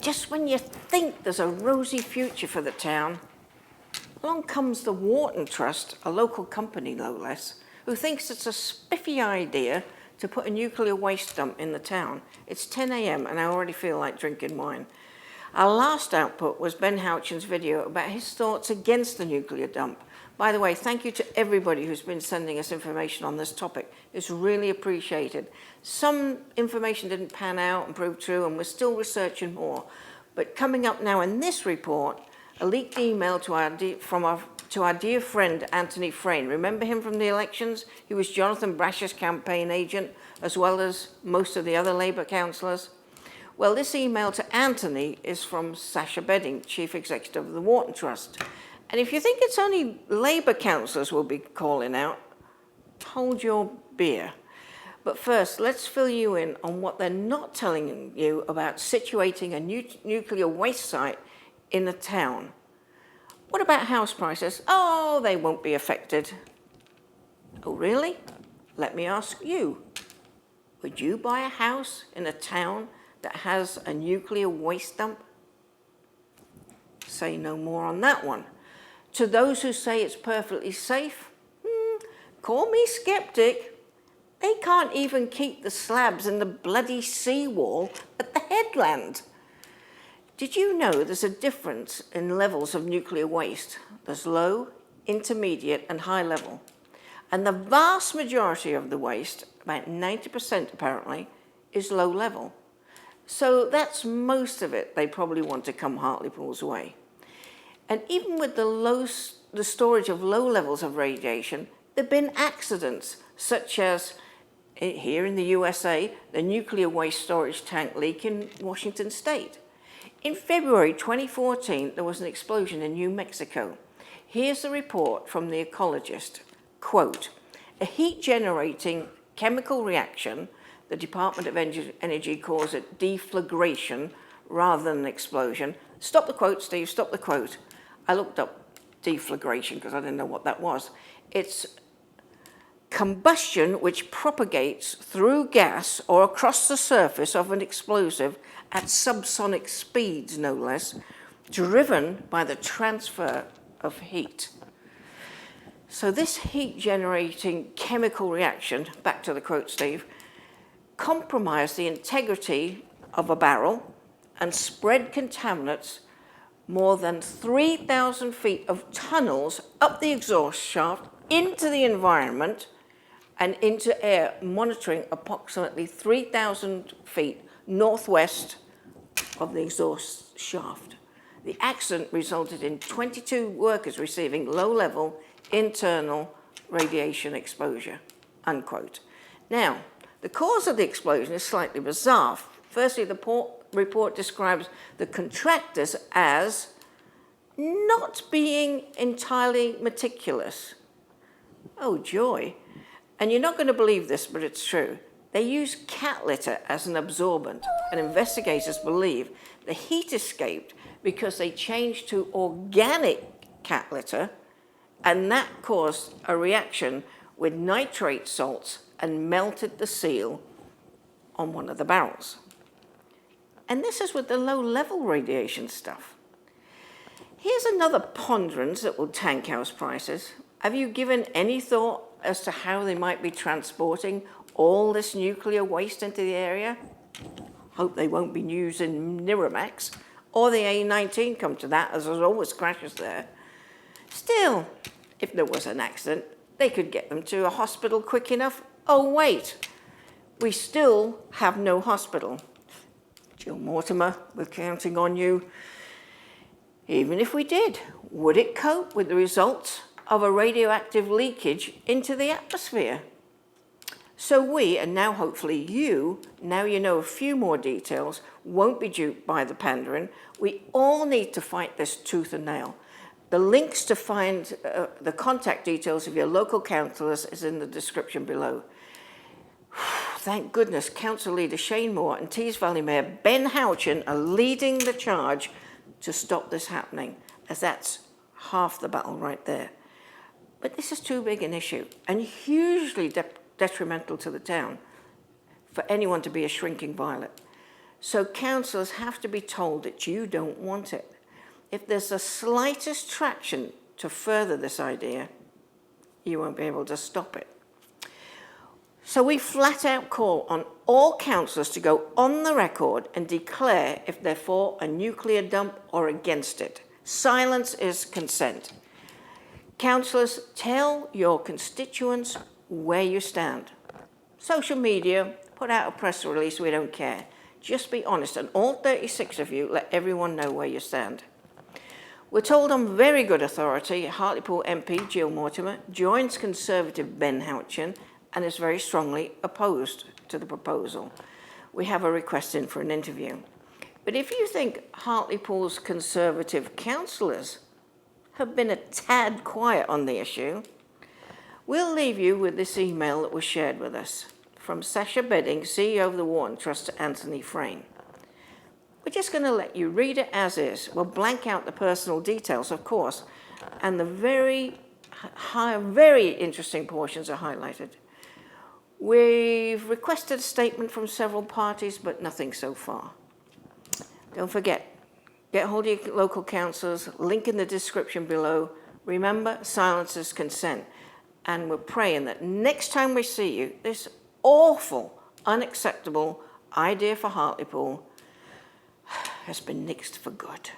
just when you think there's a rosy future for the town, along comes the Wharton Trust, a local company no less, who thinks it's a spiffy idea to put a nuclear waste dump in the town. It's 10 a.m. and I already feel like drinking wine. Our last output was Ben Houchin's video about his thoughts against the nuclear dump. By the way, thank you to everybody who's been sending us information on this topic. It's really appreciated. Some information didn't pan out and prove true, and we're still researching more. But coming up now in this report, a leaked email to our dear friend Anthony Frayne. Remember him from the elections? He was Jonathan Brash's campaign agent, as well as most of the other Labour councillors. Well, this email to Anthony is from Sasha Bedding, Chief Executive of the Wharton Trust. And if you think it's only Labour councillors we'll be calling out, hold your beer. But first, let's fill you in on what they're not telling you about situating a nuclear waste site in a town. What about house prices? Oh, they won't be affected. Oh, really? Let me ask you. Would you buy a house in a town that has a nuclear waste dump? Say no more on that one. To those who say it's perfectly safe, call me skeptic. They can't even keep the slabs in the bloody seawall at the headland. Did you know there's a difference in levels of nuclear waste? There's low, intermediate, and high level. And the vast majority of the waste, about 90% apparently, is low level. So that's most of it they probably want to come Hartlepool's way. And even with the storage of low levels of radiation, there have been accidents, such as here in the USA, the nuclear waste storage tank leak in Washington State. In February 2014, there was an explosion in New Mexico. Here's the report from The Ecologist. Quote, a heat-generating chemical reaction, the Department of Energy calls it deflagration rather than an explosion. Stop the quote, Steve, stop the quote. I looked up deflagration because I didn't know what that was. It's combustion which propagates through gas or across the surface of an explosive at subsonic speeds, no less, driven by the transfer of heat. So this heat-generating chemical reaction, back to the quote, Steve, compromised the integrity of a barrel and spread contaminants more than 3,000 feet of tunnels up the exhaust shaft into the environment and into air, monitoring approximately 3,000 feet northwest of the exhaust shaft. The accident resulted in 22 workers receiving low-level internal radiation exposure, unquote. Now, the cause of the explosion is slightly bizarre. Firstly, the report describes the contractors as not being entirely meticulous. Oh, joy. And you're not going to believe this, but it's true. They use cat litter as an absorbent, and investigators believe the heat escaped because they changed to organic cat litter, and that caused a reaction with nitrate salts and melted the seal on one of the barrels. And this is with the low-level radiation stuff. Here's another ponderance that will tank house prices. Have you given any thought as to how they might be transporting all this nuclear waste into the area? Hope they won't be using Miramax or the A19 come to that, as there's always crashes there. Still, if there was an accident, they could get them to a hospital quick enough. Oh, wait, we still have no hospital. Jill Mortimer, we're counting on you. Even if we did, would it cope with the results of a radioactive leakage into the atmosphere? So we, and now hopefully you, now you know a few more details, won't be duped by the pandering. We all need to fight this tooth and nail. The links to find the contact details of your local councillors is in the description below. Thank goodness Council Leader Shane Moore and Tees Valley Mayor Ben Houchin are leading the charge to stop this happening, as that's half the battle right there. But this is too big an issue and hugely detrimental to the town for anyone to be a shrinking violet. So councillors have to be told that you don't want it. If there's the slightest traction to further this idea, you won't be able to stop it. So we flat out call on all councillors to go on the record and declare if they're for a nuclear dump or against it. Silence is consent. Councillors, tell your constituents where you stand. Social media, put out a press release, we don't care. Just be honest, and all 36 of you, let everyone know where you stand. We're told on very good authority, Hartlepool MP Jill Mortimer joins Conservative Ben Houchin and is very strongly opposed to the proposal. We have a request in for an interview. But if you think Hartlepool's Conservative councillors have been a tad quiet on the issue, we'll leave you with this email that was shared with us from Sasha Bedding, CEO of the Wharton Trust, to Anthony Frayne. We're just going to let you read it as is. We'll blank out the personal details, of course, and the very interesting portions are highlighted. We've requested a statement from several parties, but nothing so far. Don't forget, get hold of your local councillors, link in the description below. Remember, silence is consent. And we're praying that next time we see you, this awful, unacceptable idea for Hartlepool has been nixed for good.